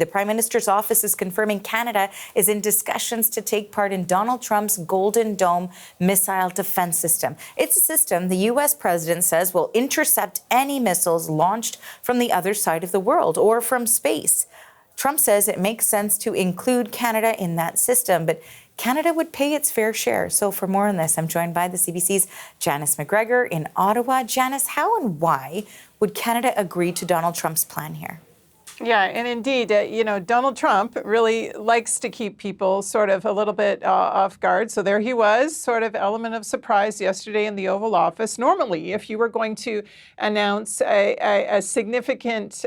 The Prime Minister's office is confirming Canada is in discussions to take part in Donald Trump's Golden Dome missile defense system. It's a system the U.S. president says will intercept any missiles launched from the other side of the world or from space. Trump says it makes sense to include Canada in that system, but Canada would pay its fair share. So for more on this, I'm joined by the CBC's Janice McGregor in Ottawa. Janice, how and why would Canada agree to Donald Trump's plan here? Yeah, and indeed, Donald Trump really likes to keep people sort of a little bit off guard. So there he was, sort of element of surprise yesterday in the Oval Office. Normally, if you were going to announce a significant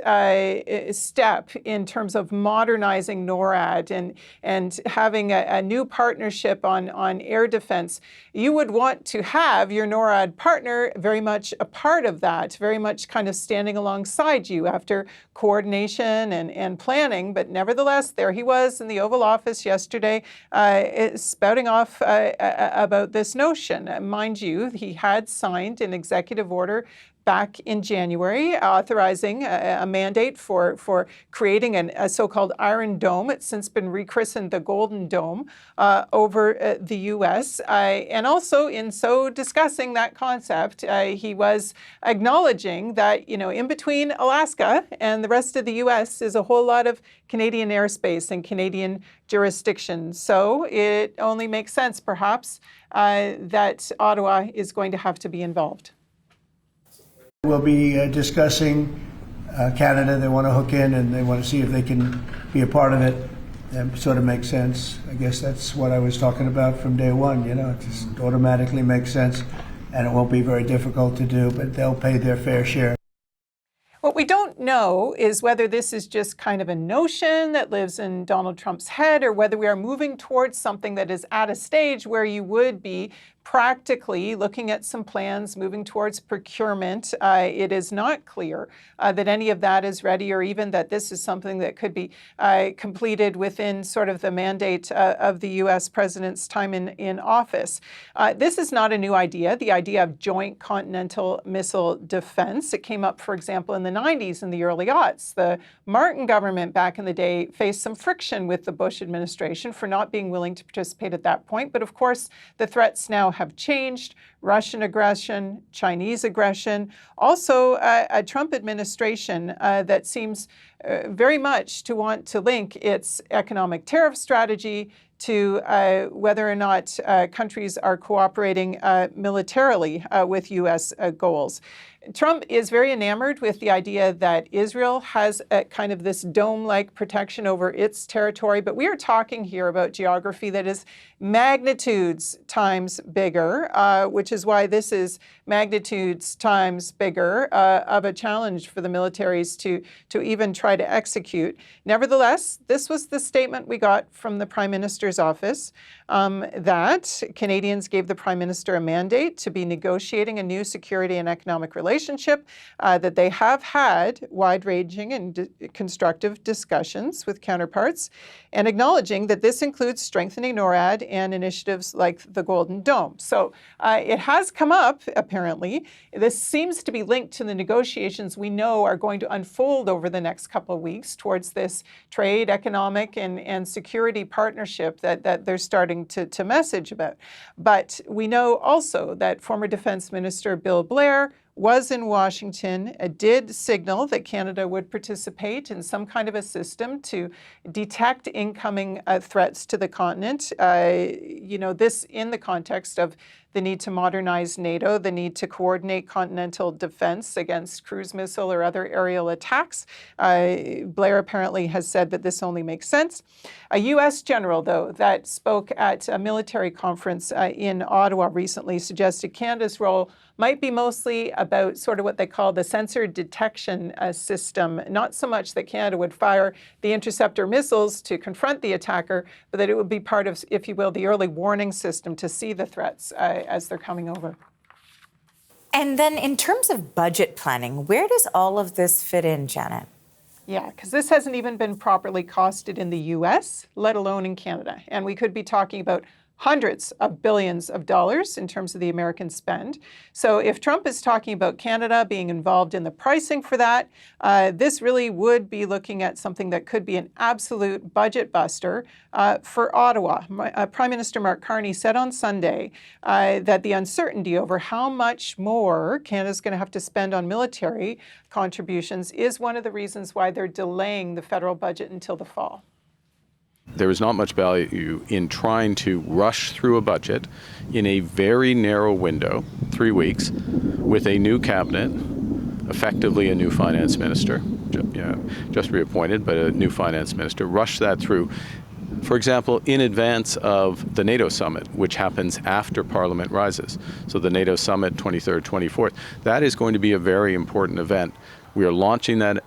step in terms of modernizing NORAD and having a new partnership on air defense, you would want to have your NORAD partner very much a part of that, very much kind of standing alongside you after coordination and planning. But nevertheless, there he was in the Oval Office yesterday spouting off about this notion. Mind you, he had signed an executive order back in January, authorizing a mandate for creating a so-called Iron Dome. It's since been rechristened the Golden Dome over the U.S. And also in so discussing that concept, he was acknowledging that, in between Alaska and the rest of the U.S. is a whole lot of Canadian airspace and Canadian jurisdiction. So it only makes sense, perhaps, that Ottawa is going to have to be involved. We'll be discussing Canada. They want to hook in and they want to see if they can be a part of it. That sort of makes sense. I guess that's what I was talking about from day one. It just automatically makes sense, and it won't be very difficult to do, but they'll pay their fair share. What we don't know is whether this is just kind of a notion that lives in Donald Trump's head, or whether we are moving towards something that is at a stage where you would be practically looking at some plans, moving towards procurement. It is not clear that any of that is ready, or even that this is something that could be completed within sort of the mandate of the U.S. president's time in office. This is not a new idea, the idea of joint continental missile defense. It came up, for example, in the 90s and the early aughts. The Martin government back in the day faced some friction with the Bush administration for not being willing to participate at that point. But of course, the threats now have changed. Russian aggression, Chinese aggression, also a Trump administration that seems very much to want to link its economic tariff strategy to whether or not countries are cooperating militarily with U.S. Goals. Trump is very enamored with the idea that Israel has a kind of this dome-like protection over its territory, but we are talking here about geography that is magnitudes times bigger, which is why this is magnitudes times bigger of a challenge for the militaries to even try to execute. Nevertheless, this was the statement we got from the Prime Minister's office, that Canadians gave the Prime Minister a mandate to be negotiating a new security and economic relationship, that they have had wide-ranging and constructive discussions with counterparts, and acknowledging that this includes strengthening NORAD and initiatives like the Golden Dome. So it has come up, apparently. This seems to be linked to the negotiations we know are going to unfold over the next couple of weeks towards this trade, economic, and security partnership that they're starting to message about. But we know also that former Defense Minister Bill Blair was in Washington, did signal that Canada would participate in some kind of a system to detect incoming threats to the continent. This in the context of the need to modernize NATO, the need to coordinate continental defense against cruise missile or other aerial attacks. Blair apparently has said that this only makes sense. A U.S. general, though, that spoke at a military conference in Ottawa recently suggested Canada's role might be mostly about sort of what they call the sensor detection system. Not so much that Canada would fire the interceptor missiles to confront the attacker, but that it would be part of, if you will, the early warning system to see the threats as they're coming over. And then in terms of budget planning, where does all of this fit in, Janet? Yeah, because this hasn't even been properly costed in the U.S., let alone in Canada. And we could be talking about hundreds of billions of dollars in terms of the American spend. So if Trump is talking about Canada being involved in the pricing for that, this really would be looking at something that could be an absolute budget buster for Ottawa. Prime Minister Mark Carney said on Sunday that the uncertainty over how much more Canada's going to have to spend on military contributions is one of the reasons why they're delaying the federal budget until the fall. There is not much value in trying to rush through a budget in a very narrow window, 3 weeks, with a new cabinet, effectively a new finance minister, just reappointed, but a new finance minister, rush that through. For example, in advance of the NATO summit, which happens after Parliament rises. So the NATO summit, 23rd, 24th, that is going to be a very important event. We are launching that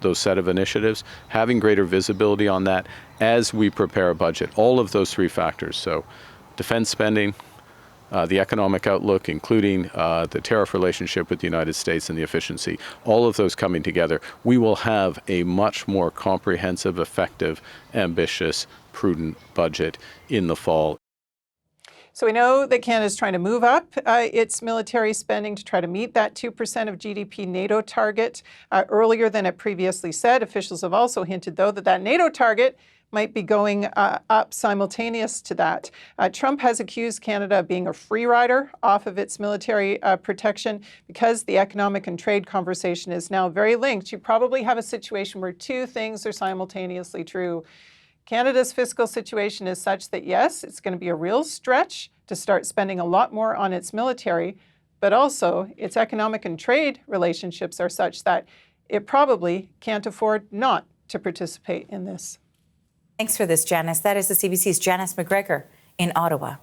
those set of initiatives, having greater visibility on that as we prepare a budget. All of those three factors, so defense spending, the economic outlook, including the tariff relationship with the United States and the efficiency, all of those coming together, we will have a much more comprehensive, effective, ambitious, prudent budget in the fall. So we know that Canada is trying to move up its military spending to try to meet that 2% of GDP NATO target earlier than it previously said. Officials have also hinted, though, that NATO target might be going up simultaneous to that. Trump has accused Canada of being a free rider off of its military protection because the economic and trade conversation is now very linked. You probably have a situation where two things are simultaneously true. Canada's fiscal situation is such that, yes, it's going to be a real stretch to start spending a lot more on its military, but also its economic and trade relationships are such that it probably can't afford not to participate in this. Thanks for this, Janice. That is the CBC's Janice McGregor in Ottawa.